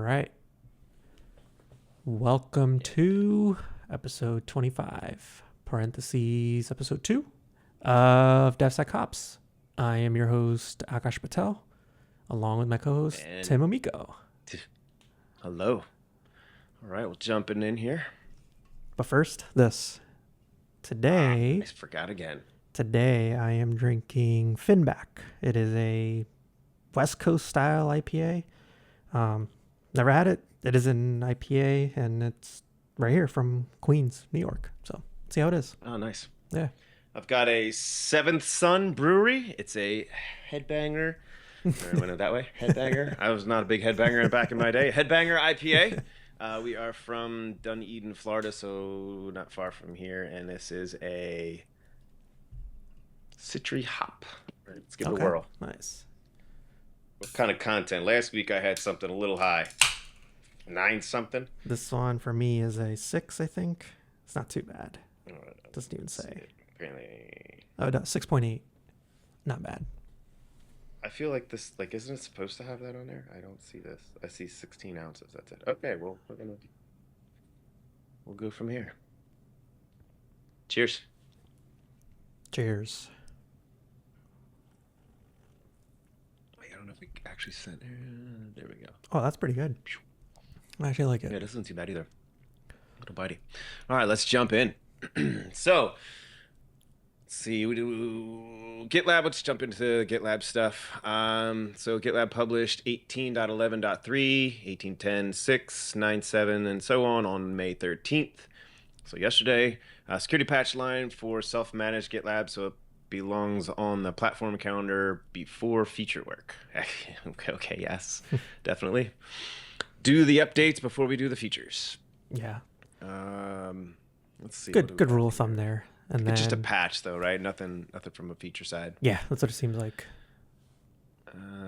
right. Welcome to episode 25, parentheses, episode 2 of DevSecOps. I am your host, Akash Patel, along with my co-host, Tim Amico. Hello. All right, well, jumping in here. But first, this. Today, I forgot again. Today, I am drinking Finback. It is a West Coast style IPA. Never had it. It is an IPA, and it's right here from Queens, New York. So, see how it is. Oh, nice. Yeah. I've got a Seventh Son Brewery. It's a headbanger. I went it that way. Headbanger. I was not a big headbanger back in my day. Headbanger IPA. We are from Dunedin, Florida, so not far from here. And this is a Citry Hop. Let's give it a whirl. Nice. What kind of content? Last week I had something a little high. 9 something. This one for me is a 6, I think. It's not too bad. Doesn't even say. Oh, no, 6.8. Not bad. I feel like this, isn't it supposed to have that on there? I don't see this. I see 16 ounces. That's it. Okay, well, we'll go from here. Cheers. Cheers. Wait, I don't know if we actually sent it. There we go. Oh, that's pretty good. I actually like it. Yeah, it doesn't seem bad either. A little bitey. All right, let's jump in. So, let's see. We do GitLab. Let's jump into GitLab stuff. So GitLab published 18.11.3, 18.10.6, 9.7, and so on May 13th. So yesterday, security patch line for self-managed GitLab. So it belongs on the platform calendar before feature work. Okay, yes, definitely. Do the updates before we do the features. Yeah. Let's see. Good rule of thumb there. And it's then, just a patch, though, right? Nothing from a feature side. Yeah, that's what it seems like.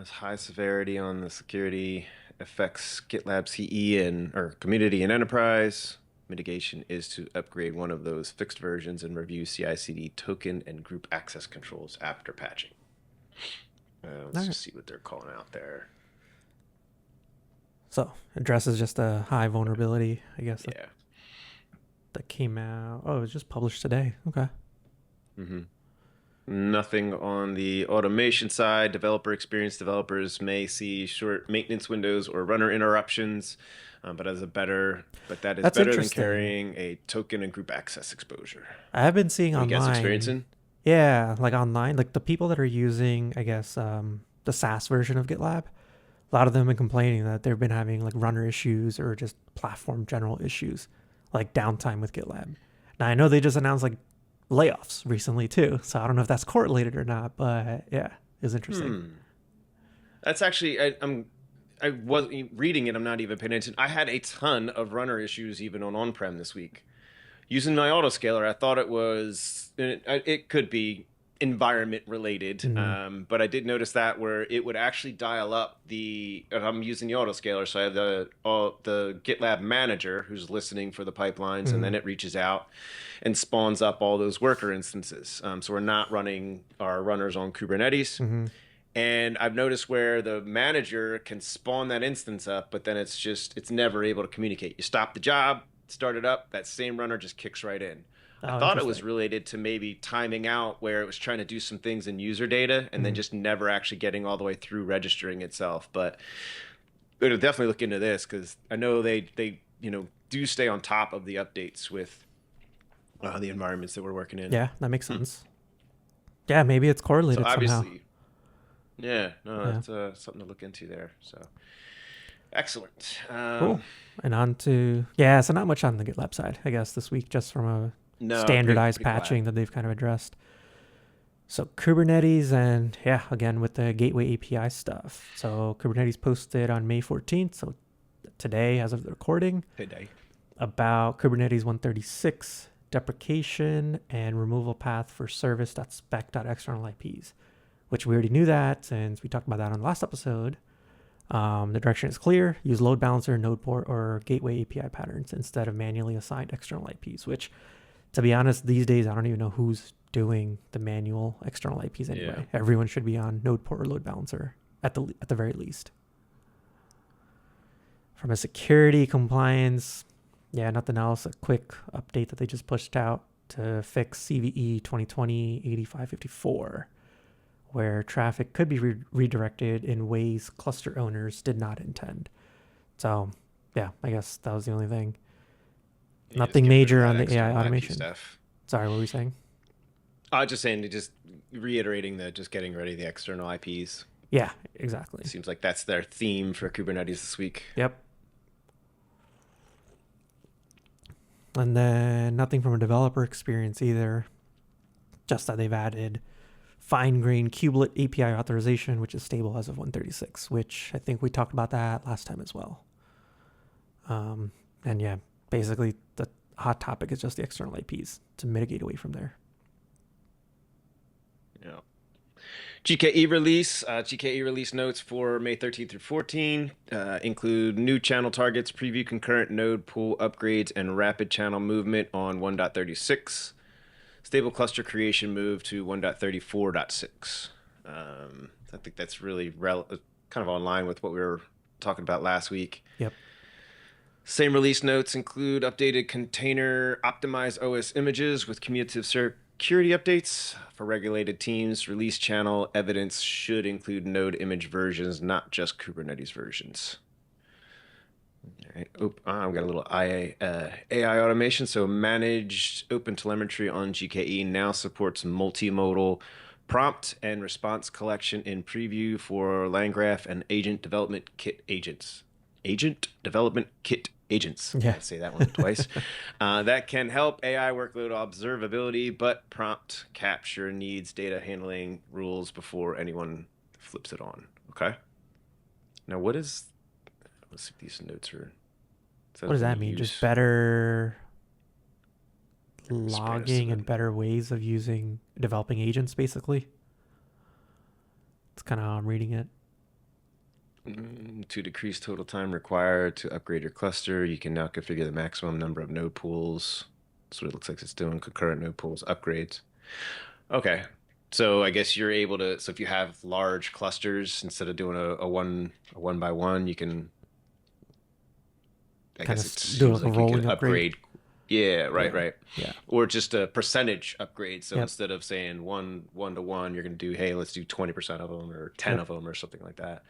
High severity on the security affects GitLab CE or community and enterprise. Mitigation is to upgrade one of those fixed versions and review CI/CD token and group access controls after patching. Let's just see what they're calling out there. So, addresses just a high vulnerability, I guess. Yeah. That came out. Oh, it was just published today. Okay. Mm-hmm. Nothing on the automation side. Developer experience. Developers may see short maintenance windows or runner interruptions, but that is better than carrying a token and group access exposure. I have been seeing online. You guys experiencing? Yeah, like online, like the people that are using, I guess, the SaaS version of GitLab. A lot of them have been complaining that they've been having like runner issues or just platform general issues, like downtime with GitLab. Now I know they just announced like layoffs recently too, so I don't know if that's correlated or not, but yeah, it's interesting. That's actually I was reading it. I'm not even paying attention. I had a ton of runner issues even on-prem this week using my autoscaler. I thought it could be environment related, but I did notice that where it would actually dial up I'm using the autoscaler, so I have the GitLab manager who's listening for the pipelines, and then it reaches out and spawns up all those worker instances. So we're not running our runners on Kubernetes. And I've noticed where the manager can spawn that instance up, but then it's never able to communicate. You stop the job, start it up, that same runner just kicks right in. I thought it was related to maybe timing out where it was trying to do some things in user data and then just never actually getting all the way through registering itself. But we'll definitely look into this because I know they do stay on top of the updates with the environments that we're working in. Yeah, that makes sense. Yeah, maybe it's correlated somehow. Yeah, that's something to look into there. So excellent. Cool. And on to so not much on the GitLab side, I guess, this week, just from a standardized patching that they've kind of addressed. So Kubernetes and again with the gateway API stuff. So Kubernetes posted on May 14th, so today as of the recording, about Kubernetes 136 deprecation and removal path for service.spec.external IPs, which we already knew that since we talked about that on the last episode. The direction is clear. Use load balancer, node port, or gateway API patterns instead of manually assigned external IPs, which, to be honest, these days, I don't even know who's doing the manual external IPs anyway. Yeah. Everyone should be on node port or load balancer at the very least. From a security compliance, yeah, nothing else. A quick update that they just pushed out to fix CVE 2020-8554, where traffic could be redirected in ways cluster owners did not intend. So, yeah, I guess that was the only thing. Yeah, Nothing major on the AI external IP automation stuff. Sorry, what were you saying? I was just saying, just reiterating that, just getting rid of the external IPs. Yeah, exactly. Seems like that's their theme for Kubernetes this week. Yep. And then nothing from a developer experience either. Just that they've added fine-grained kubelet API authorization, which is stable as of 136, which I think we talked about that last time as well. And yeah, basically the hot topic is just the external IPs to mitigate away from there. Yeah. GKE release notes for May 13th through 14 include new channel targets, preview concurrent node pool upgrades, and rapid channel movement on 1.36. Stable cluster creation move to 1.34.6. I think that's really kind of online with what we were talking about last week. Yep. Same release notes include updated container optimized OS images with cumulative security updates for regulated teams. Release channel evidence should include node image versions, not just Kubernetes versions. All right. I've got a little AI automation. So managed open telemetry on GKE now supports multimodal prompt and response collection in preview for LangGraph and agent development kit agents. Agent development kit agents. Yeah. I'll say that one twice. That can help AI workload observability, but prompt capture needs data handling rules before anyone flips it on. Okay. Now, let's see if these notes are. What does that mean? Just better logging and better ways of developing agents, basically. It's kind of how I'm reading it. To decrease total time required to upgrade your cluster, you can now configure the maximum number of node pools. That's what it looks like it's doing, concurrent node pools, upgrades. Okay, so I guess you're able to, so if you have large clusters, instead of doing a one by one, you can, I guess it seems like you can upgrade. Yeah, right. Yeah. Or just a percentage upgrade. So instead of saying one to one, you're going to do, hey, let's do 20% of them or 10 of them or something like that.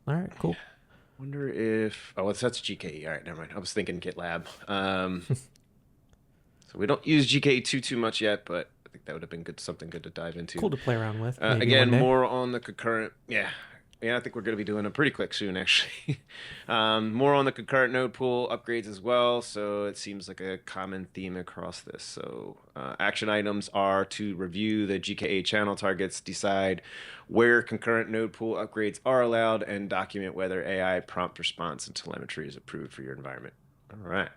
All right, cool. Wonder if that's GKE. All right, never mind. I was thinking GitLab. So we don't use GKE too much yet, but I think that would have been something good to dive into. Cool to play around with. Again, more on the concurrent. Yeah, I think we're going to be doing it pretty quick soon, actually. More on the concurrent node pool upgrades as well. So it seems like a common theme across this. So action items are to review the GKA channel targets, decide where concurrent node pool upgrades are allowed, and document whether AI prompt response and telemetry is approved for your environment. All right.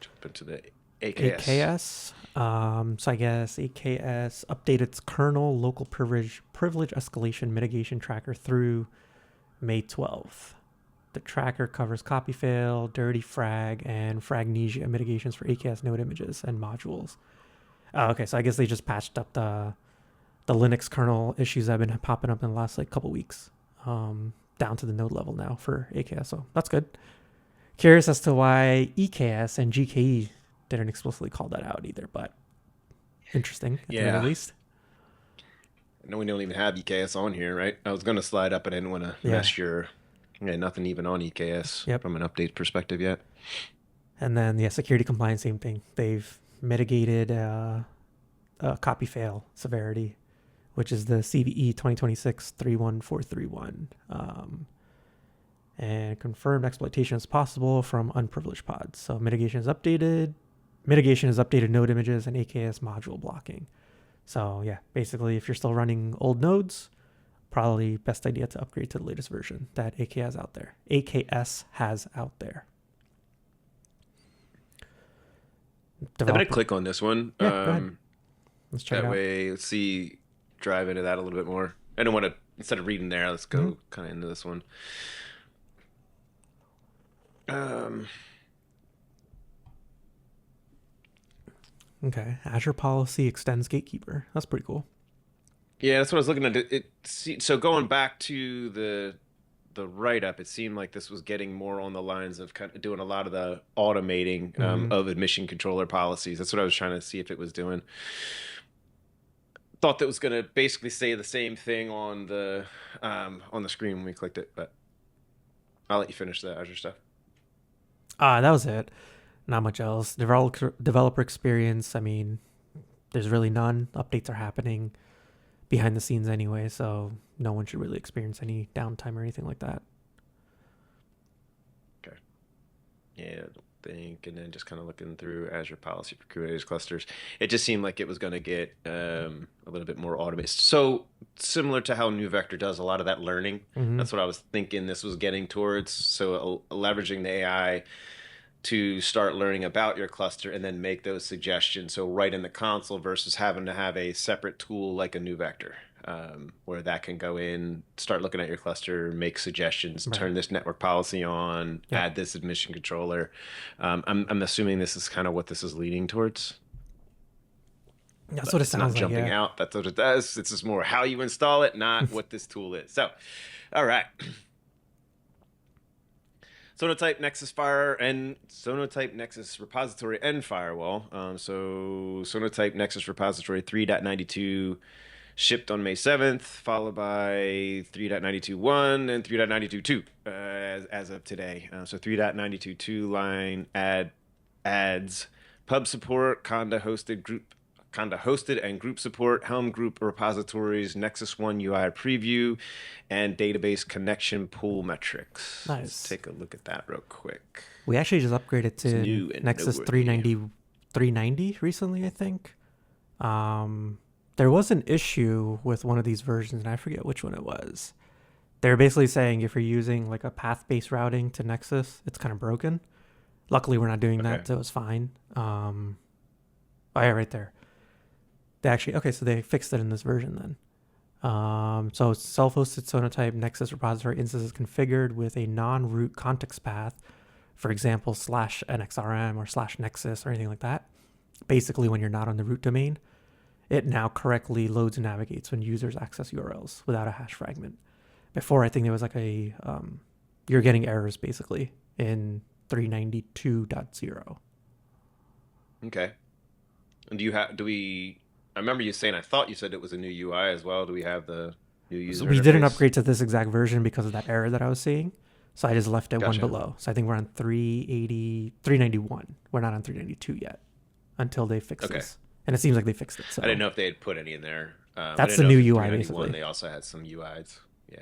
Jump into the AKS. So I guess AKS updated its kernel local privilege escalation mitigation tracker through May 12th. The tracker covers copy fail, dirty frag, and fragnesia mitigations for AKS node images and modules. Okay, so I guess they just patched up the Linux kernel issues that have been popping up in the last couple weeks, down to the node level now for AKS. So that's good. Curious as to why EKS and GKE didn't explicitly call that out either, but interesting at the very least. No, we don't even have EKS on here, right? I was going to slide up, but I didn't want to mess nothing even on EKS from an update perspective yet. And then, security compliance, same thing. They've mitigated copy fail severity, which is the CVE 2026-31431. And confirmed exploitation is possible from unprivileged pods. So mitigation is updated node images and AKS module blocking. So basically if you're still running old nodes, probably best idea to upgrade to the latest version that AKS has out there. I'm going to click on this one. Go ahead. Let's check it out. That way, let's drive into that a little bit more. I don't want to, instead of reading there, let's go kind of into this one. Okay, Azure policy extends gatekeeper. That's pretty cool. Yeah, that's what I was looking at. So going back to the write up, it seemed like this was getting more on the lines of kind of doing a lot of the automating Mm-hmm. of admission controller policies. That's what I was trying to see if it was doing. Thought that was going to basically say the same thing on the screen when we clicked it, but I'll let you finish the Azure stuff. That was it. Not much else. Developer experience. I mean, there's really none. Updates are happening behind the scenes anyway, so no one should really experience any downtime or anything like that. Okay. Yeah, I don't think. And then just kind of looking through Azure policy for Kubernetes clusters, it just seemed like it was going to get a little bit more automated. So similar to how New Vector does a lot of that learning. Mm-hmm. That's what I was thinking this was getting towards. So leveraging the AI to start learning about your cluster and then make those suggestions. So right in the console versus having to have a separate tool like a New Vector. Where that can go in, start looking at your cluster, make suggestions, Right. turn this network policy on, Yep. add this admission controller. I'm assuming this is kind of what this is leading towards. That's But what it it's not sounds like. jumping Yeah. out. That's what it does. It's just more how you install it, not what this tool is. So, all right. Sonatype Nexus Fire and Sonatype Nexus Repository and Firewall. So Sonatype Nexus Repository 3.92 shipped on May 7th, followed by 3.92.1 and 3.92.2 as of today. So 3.92.2 line adds pub support, Conda hosted and group support, Helm group repositories, Nexus One UI preview, and database connection pool metrics. Let's Nice. take a look at that real quick. We actually just upgraded It's to new and Nexus noteworthy. 390 recently, I think. There was an issue with one of these versions, and I forget which one it was. They're basically saying if you're using like a path-based routing to Nexus, it's kind of broken. Luckily, we're not doing Okay. that, so it's fine. Oh yeah, right there. So they fixed it in this version then. So self-hosted Sonatype Nexus repository instance is configured with a non-root context path, for example, /nxrm or /nexus or anything like that. Basically, when you're not on the root domain, it now correctly loads and navigates when users access URLs without a hash fragment. Before, I think there was like you're getting errors basically in 392.0. Okay. And I remember you saying, I thought you said it was a new UI as well. Do we have the new So user we didn't interface? upgrade to this exact version because of that error that I was seeing. So I just left it one Gotcha. below. So I think we're on 391. We're not on 392 yet until they fix Okay. this. And it seems like they fixed it. So I didn't know if they had put any in there. I that's didn't the know if new in UI 391 basically. they also had some UIs. Yeah.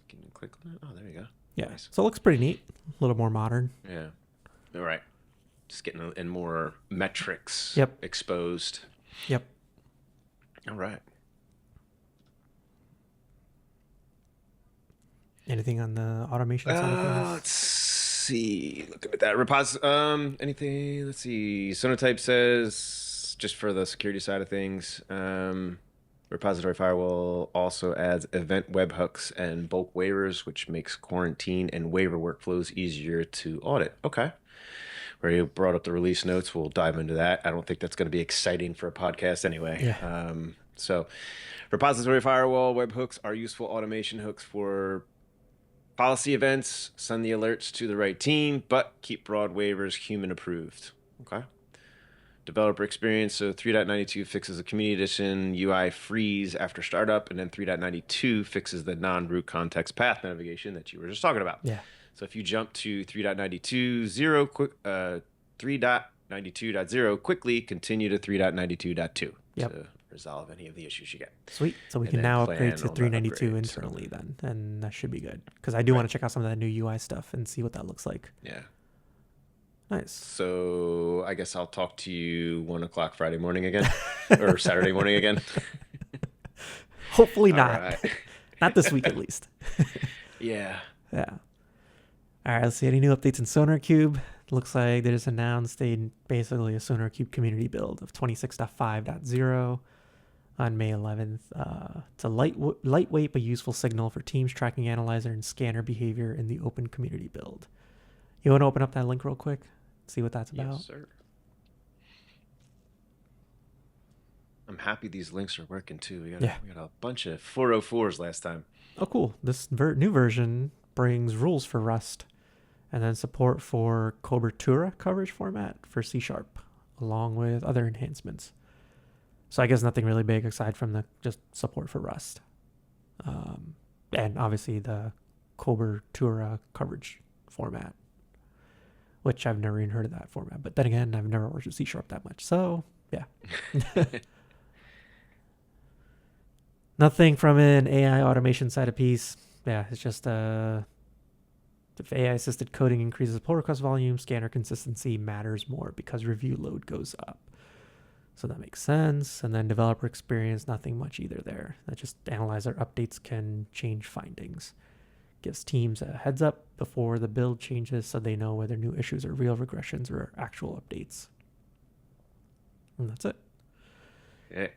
Can you click on that? Oh, there you go. Yeah. Nice. So it looks pretty neat. A little more modern. Yeah. All right. Just getting in more metrics Yep. exposed. Yep. All right. Anything on the automation side of things? Let's see. Looking at that anything? Let's see. Sonatype says just for the security side of things, repository firewall also adds event webhooks and bulk waivers, which makes quarantine and waiver workflows easier to audit. Okay. Where you brought up the release notes, we'll dive into that. I don't think that's going to be exciting for a podcast anyway. Yeah. So, repository firewall webhooks are useful automation hooks for policy events. Send the alerts to the right team, but keep broad waivers human approved. Okay. Developer experience. So 3.92 fixes the community edition UI freeze after startup, and then 3.92 fixes the non-root context path navigation that you were just talking about. Yeah. So if you jump to 3.92.0 quickly, continue to 3.92.2 Yep. to resolve any of the issues you get. Sweet. So we And can then now plan upgrade to on the 392 upgrade, internally then, and that should be good. Because I do want to check out some of that new UI stuff and see what that looks like. Yeah. Nice. So I guess I'll talk to you 1:00 Friday morning again, or Saturday morning again. Hopefully All not. right. Not this week at least. Yeah. Yeah. All right, let's see. Any new updates in SonarQube? Looks like they just announced basically a SonarQube community build of 26.5.0 on May 11th. It's a lightweight but useful signal for Teams tracking analyzer and scanner behavior in the open community build. You want to open up that link real quick? See what that's about? Yes, sir. I'm happy these links are working too. We got Yeah. a bunch of 404s last time. Oh, cool. This new version brings rules for Rust and then support for Cobertura coverage format for C#, along with other enhancements. So I guess nothing really big aside from the just support for Rust. And obviously the Cobertura coverage format, which I've never even heard of that format. But then again, I've never worked with C# that much. So, yeah. Nothing from an AI automation side of piece. Yeah, it's just if AI-assisted coding increases pull request volume, scanner consistency matters more because review load goes up. So that makes sense. And then developer experience, nothing much either there. That just analyzer updates can change findings. Gives teams a heads up before the build changes so they know whether new issues are real regressions or actual updates. And that's it. Okay.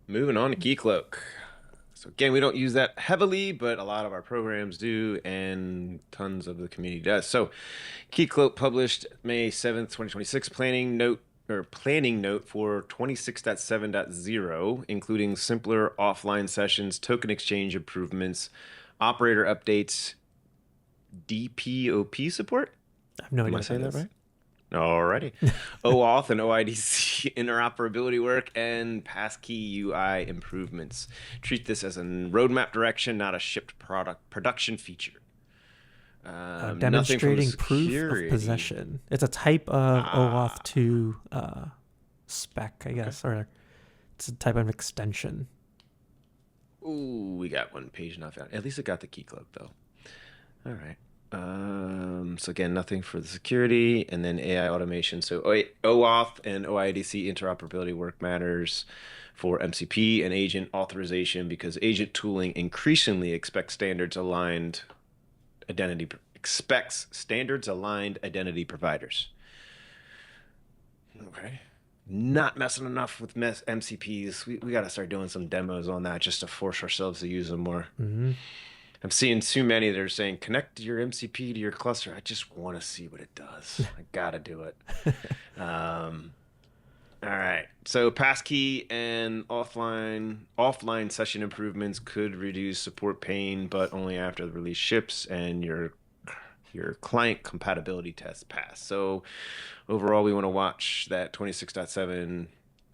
Moving on to Keycloak. So again, we don't use that heavily, but a lot of our programs do, and tons of the community does. So Keycloak published May 7th, 2026, planning note for 26.7.0, including simpler offline sessions, token exchange improvements, operator updates, DPoP support. I have no idea. Am I saying that right? Alrighty. OAuth and OIDC interoperability work and passkey UI improvements. Treat this as a roadmap direction, not a shipped production feature. Demonstrating proof of possession. It's a type of OAuth 2 spec, I guess, or it's a type of extension. Ooh, we got one page not found. At least it got the Keycloak though. All right. So again, nothing for the security, and then AI automation. So OAuth and OIDC interoperability work matters for MCP and agent authorization because agent tooling increasingly expects standards aligned identity providers. Okay. Not messing enough with MCPs. We got to start doing some demos on that just to force ourselves to use them more. Mm-hmm. I'm seeing too many that are saying connect your MCP to your cluster. I just want to see what it does. I gotta do it. All right. So passkey and offline session improvements could reduce support pain, but only after the release ships and your client compatibility tests pass. So overall, we want to watch that 26.7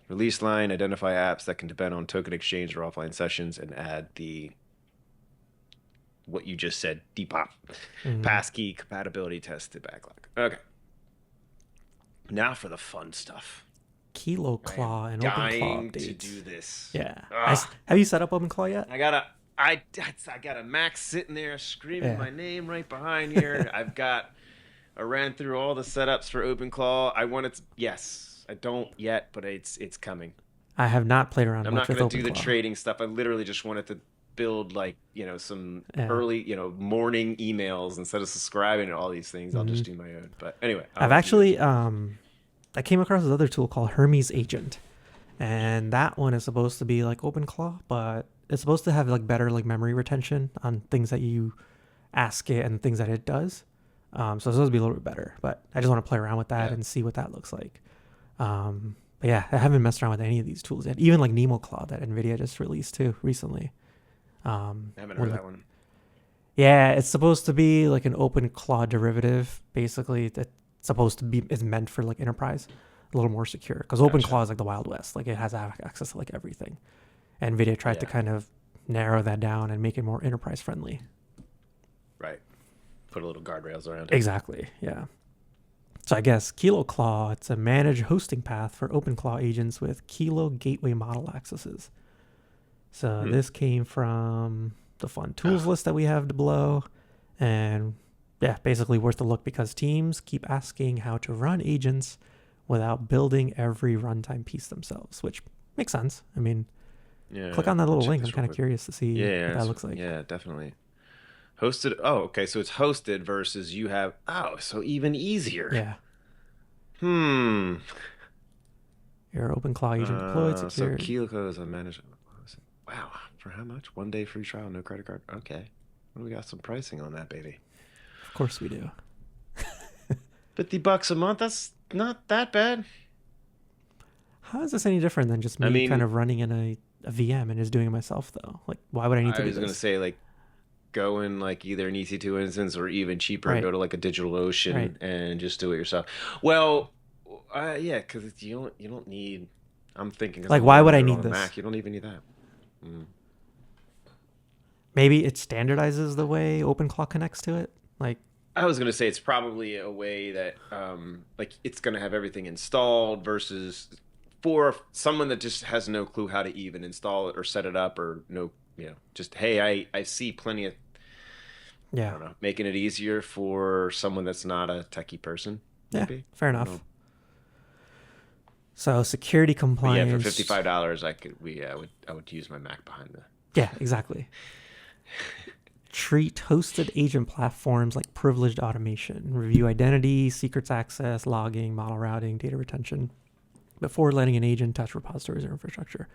release line, identify apps that can depend on token exchange or offline sessions, and add what you just said, Depop, passkey compatibility test to backlog. Okay. Now for the fun stuff. KiloClaw and OpenClaw updates. To do this. Yeah. Have you set up OpenClaw yet? I got a Mac sitting there screaming my name right behind here. I ran through all the setups for OpenClaw. I don't yet, but it's coming. I have not played around. I'm not going to do the trading stuff. I literally just wanted to build some early morning emails instead of subscribing to all these things. I'll just do my own. But anyway, I've actually I came across this other tool called Hermes Agent, and that one is supposed to be like OpenClaw, but it's supposed to have like better like memory retention on things that you ask it and things that it does. So it's supposed to be a little bit better, but I just want to play around with that and see what that looks like. But yeah, I haven't messed around with any of these tools yet. Even like NemoClaw that NVIDIA just released too recently. I haven't heard that one. Yeah, it's supposed to be like an OpenClaw derivative. Basically, it's supposed to be is meant for like enterprise, a little more secure. Because OpenClaw is like the Wild West, like it has access to like everything. And NVIDIA tried to kind of narrow that down and make it more enterprise friendly. Right. Put a little guardrails around it. Exactly. Yeah. So I guess KiloClaw, it's a managed hosting path for OpenClaw agents with Kilo gateway model accesses. So this came from the fun tools list that we have below. And yeah, basically worth a look because teams keep asking how to run agents without building every runtime piece themselves, which makes sense. I mean, click on that little link. I'm kind of curious to see what that looks like. Yeah, definitely. Hosted. Oh, okay. So it's hosted versus you have. Oh, so even easier. Yeah. Your OpenClaw agent deployed, secured. So KiloClaw is a managed. Wow. For how much? 1 day free trial, no credit card. Okay. Well, we got some pricing on that, baby. Of course we do. $50 a month. That's not that bad. How is this any different than just I me kind mean, of running in a VM and just doing it myself though? Like, why would I need to I do was gonna this? say like go in like either an EC2 instance or even cheaper, Right, go to like a right. DigitalOcean and just do it yourself. Well, yeah, because you don't need. I'm thinking because Like, I'm why would running I it on need a this? Mac, you don't even need that. Mm. Maybe it standardizes the way OpenClaw connects to it. Like, I was gonna say it's probably a way that like it's gonna have everything installed versus for someone that just has no clue how to even install it or set it up or no, just hey, I see plenty of, I yeah, don't know, making it easier for someone that's not a techie person, yeah, maybe. fair I don't know. enough. So security But yeah, for compliance. $55, I would use my Mac behind the. Yeah, exactly. Treat hosted agent platforms like privileged automation, review identity, secrets access, logging, model routing, data retention before letting an agent touch repositories or infrastructure.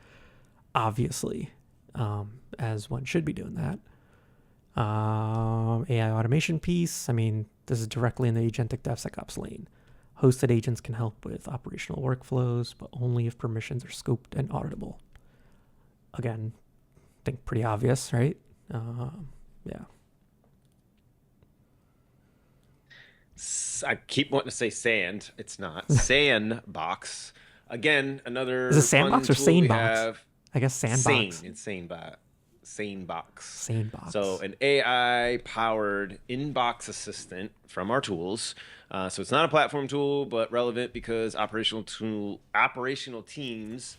Obviously, as one should be doing that. AI automation piece. I mean, this is directly in the agentic DevSecOps lane. Hosted agents can help with operational workflows, but only if permissions are scoped and auditable. Again, I think pretty obvious, right? Yeah. I keep wanting to say sand. It's not Sandbox. Again, Is it another fun Sandbox or tool we Sanebox? have. I guess Sane, Sandbox. insane bot, sane box. So Sanebox. an AI powered inbox assistant from our tools. So it's not a platform tool, but relevant because operational teams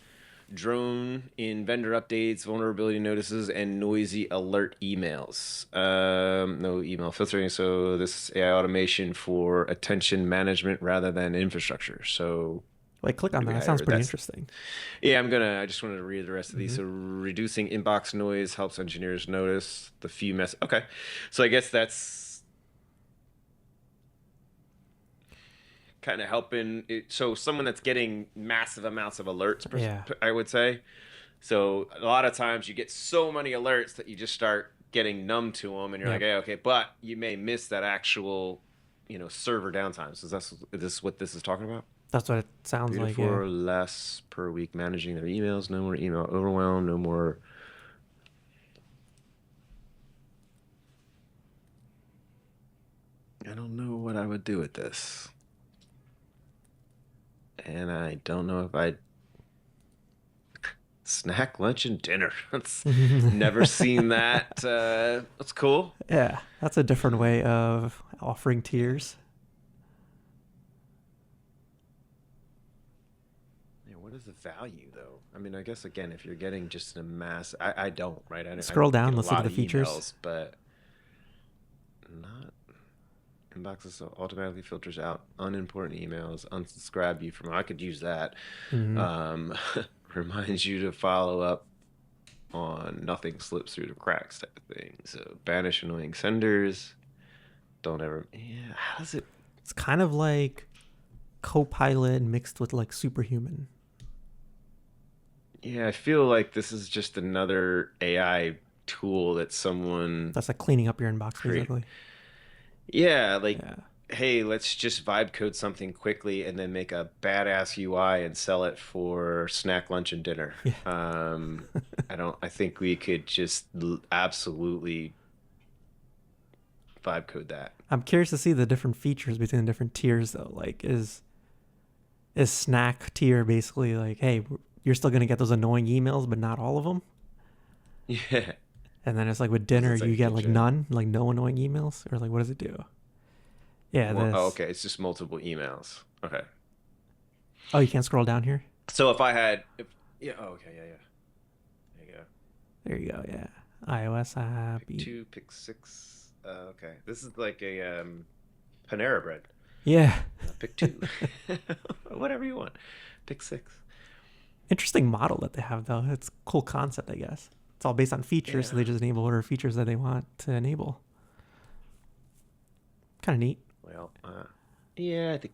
drone in vendor updates, vulnerability notices, and noisy alert emails. No email filtering. So this AI automation for attention management rather than infrastructure. So Like, click who on do that. we That sounds hire? pretty That's interesting. yeah. I just wanted to read the rest of these. Mm-hmm. So reducing inbox noise helps engineers notice the few mess. Okay, so I guess that's kind of helping. So someone that's getting massive amounts of alerts, Yeah. I would say. So a lot of times you get so many alerts that you just start getting numb to them, and you're like, Yep. hey, okay, but you may miss that actual, server downtime. So that's this what this is talking about. That's what it sounds Three to like. Yeah. four less per week managing their emails. No more email overwhelm. No more. I don't know what I would do with this, and I don't know if I'd snack, lunch, and dinner. That's never seen that. That's cool. Yeah. That's a different way of offering Yeah. tiers. Yeah, what is the value though? I mean, I guess again, if you're getting just a mass, I don't, right? I Scroll get down. a Let's look at lot the of features. emails, but not inboxes so automatically filters out unimportant emails, unsubscribe you from. I could use that. Mm-hmm. Um, reminds you to follow up on nothing slips through the cracks type of thing. So banish annoying senders. Don't ever. Yeah, how does it? It's kind of like Copilot mixed with like Superhuman. Yeah, I feel like this is just another AI tool that someone That's like cleaning up your inbox, created. basically. Yeah, like, Yeah. hey, let's just vibe code something quickly and then make a badass UI and sell it for snack, lunch, and dinner. Yeah. I think we could just absolutely vibe code that. I'm curious to see the different features between the different tiers, though. Like, is snack tier basically like, hey, you're still gonna get those annoying emails, but not all of them? Yeah, And then it's like with because dinner, it's like you a get like kitchen. none, like no annoying emails, or like what does it do? Yeah, Oh, this. okay, it's just multiple emails. Okay. Oh, you can't scroll down here. So if I had, yeah, oh, okay, yeah, yeah. There you go. There you go. Yeah, iOS app. Pick two, pick six. Okay, this is like a Panera bread. Yeah. Pick two, whatever you want. Pick six. Interesting model that they have though. It's a cool concept, I guess. It's all based on features, so Yeah. they just enable whatever features that they want to enable. Kind of neat. Well, yeah, I think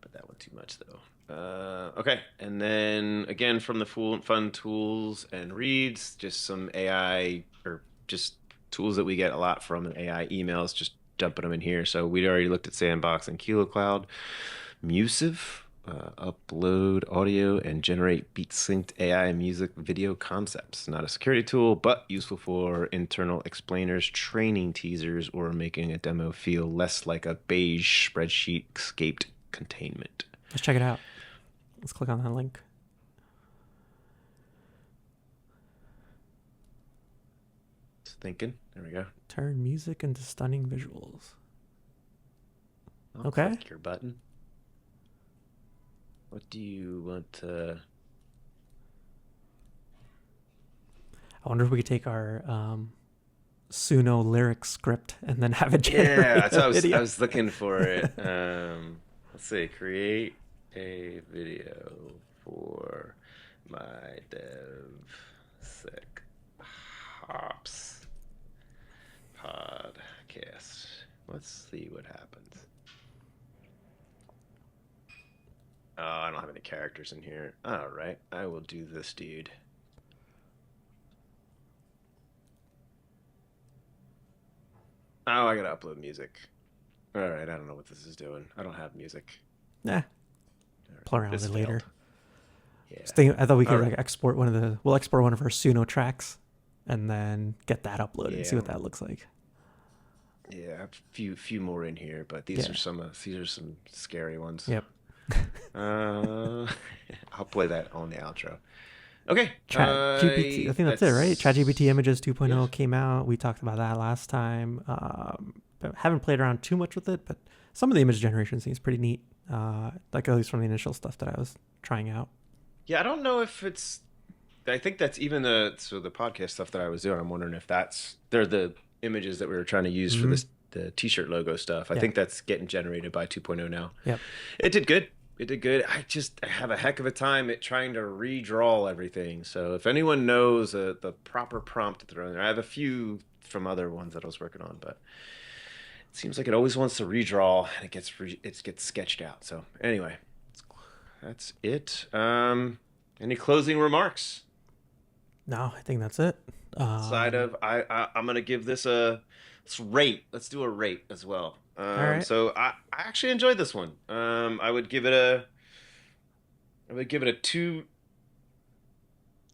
but that one too much though. Okay, and then again from the fun tools and reads, just some AI or just tools that we get a lot from AI emails, just dumping them in here. So we'd already looked at Sandbox and Kilo Cloud. Musive, upload audio and generate beat synced AI music video concepts. Not a security tool, but useful for internal explainers, training teasers, or making a demo feel less like a beige spreadsheet escaped containment. Let's check it out. Let's click on that link. Just thinking. There we go. Turn music into stunning visuals. I'll Okay. click your button. What do you want to... I wonder if we could take our Suno lyric script and then have it generate Yeah, so video. I was looking for it. Let's see. Create a video for my dev sick hops podcast. Let's see what happens. Oh, I don't have any characters in here. All right, I will do this, dude. Oh, I gotta upload music. All right, I don't know what this is doing. I don't have music. Nah. All right, Play around with this it later. failed. Yeah. I thought we could All right. like export one of the. We'll export one of our Suno tracks, and then get that uploaded and see Yeah. what that looks like. Yeah, I have a few more in here, but these Yeah. are some scary ones. Yep. I'll play that on the outro. Okay. ChatGPT. I think that's it, right? ChatGPT Images 2.0 came out. We talked about that last time. But haven't played around too much with it, but some of the image generation seems pretty neat. Like at least from the initial stuff that I was trying out. Yeah, I don't know if it's. I think that's even the podcast stuff that I was doing. I'm wondering if they're the images that we were trying to use for the t-shirt logo stuff. I think that's getting generated by 2.0 now. Yep. It did good. I have a heck of a time at trying to redraw everything. So if anyone knows the proper prompt to throw in there, I have a few from other ones that I was working on, but it seems like it always wants to redraw and it gets sketched out. So anyway, that's it. Any closing remarks? No, I think that's it. Side of I'm gonna give this let's rate. Let's do a rate as well. All right. So I actually enjoyed this one. I would give it a two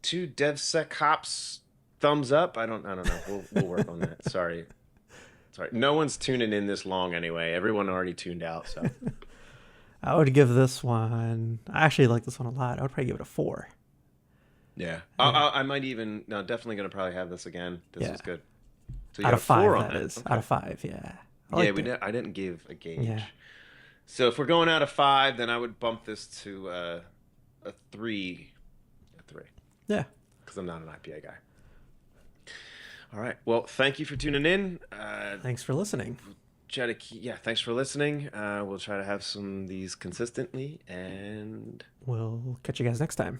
DevSecOps thumbs up. I don't know. We'll work on that. Sorry. No one's tuning in this long anyway. Everyone already tuned out. So I would give this one. I actually like this one a lot. I would probably give it a 4. yeah. I might even definitely gonna probably have this again. This was good. So you Out got of a 5, 4 on that is. Okay. Out of 5, yeah. I didn't give a gauge. Yeah. So if we're going out of 5, then I would bump this to a 3. Yeah. Because I'm not an IPA guy. All right. Well, thank you for tuning in. Thanks for listening. Thanks for listening. We'll try to have some of these consistently, and We'll catch you guys next time.